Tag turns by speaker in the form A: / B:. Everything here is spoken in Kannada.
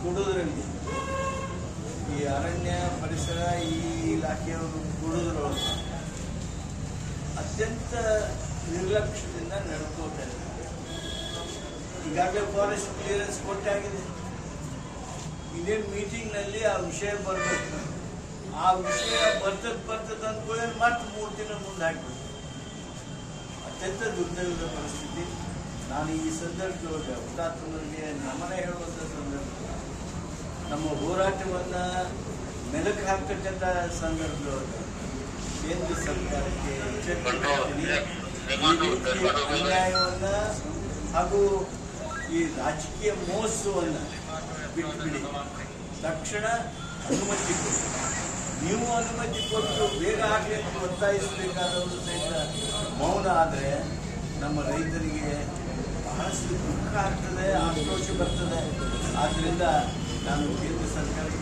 A: ಕೊಡೋದ್ರಲ್ಲಿ ಈ ಅರಣ್ಯ ಪರಿಸರ ಈ ಇಲಾಖೆಯವರು ಕೊಡೋದ್ರೊಳಗೆ ಅತ್ಯಂತ ನಿರ್ಲಕ್ಷ್ಯದಿಂದ ನಡ್ಕೋತಾ ಇದ್ದಾರೆ. ಈಗಾಗಲೇ ಫಾರೆಸ್ಟ್ ಕ್ಲಿಯರೆನ್ಸ್ ಕೊಟ್ಟಾಗಿದೆ. ಇದೇ ಮೀಟಿಂಗ್ನಲ್ಲಿ ಆ ವಿಷಯ ಬರಬೇಕು. ಆ ವಿಷಯ ಬರ್ತದೆ ಅಂದ್ಕೊಳ್ಳಿ ಮತ್ತೆ 3 ದಿನ ಮುಂದೆ ಹಾಕ್ಬೇಕು. ಅತ್ಯಂತ ದುರ್ದೈವದ ಪರಿಸ್ಥಿತಿ. ನಾನು ಈ ಸಂದರ್ಭದೊಳಗೆ ಹುತಾತ್ಮರಿಗೆ ನಮನ ಹೇಳುವಂಥ ಸಂದರ್ಭ, ನಮ್ಮ ಹೋರಾಟವನ್ನು ಮೆಲುಕು ಹಾಕ್ತಕ್ಕಂಥ ಸಂದರ್ಭದೊಳಗೆ ಕೇಂದ್ರ ಸರ್ಕಾರಕ್ಕೆ ಅನ್ಯಾಯವನ್ನು ಹಾಗೂ ಈ ರಾಜಕೀಯ ಮೋಸವನ್ನು ಬಿಟ್ಟುಬಿಡಿ. ತಕ್ಷಣ ಅನುಮತಿ ಕೊಡಿ. ನೀವು ಅನುಮತಿ ಕೊಟ್ಟು ಬೇಗ ಆಗಲಿಕ್ಕೆ ಒತ್ತಾಯಿಸಬೇಕಾದವರು ಸಹಿತ ಮೌನ ಆದರೆ ನಮ್ಮ ರೈತರಿಗೆ ಬಹಳಷ್ಟು ದುಃಖ ಆಗ್ತದೆ, ಆಕ್ರೋಶ ಬರ್ತದೆ. ಆದ್ದರಿಂದ ನಾನು ಕೇಂದ್ರ ಸರ್ಕಾರಕ್ಕೆ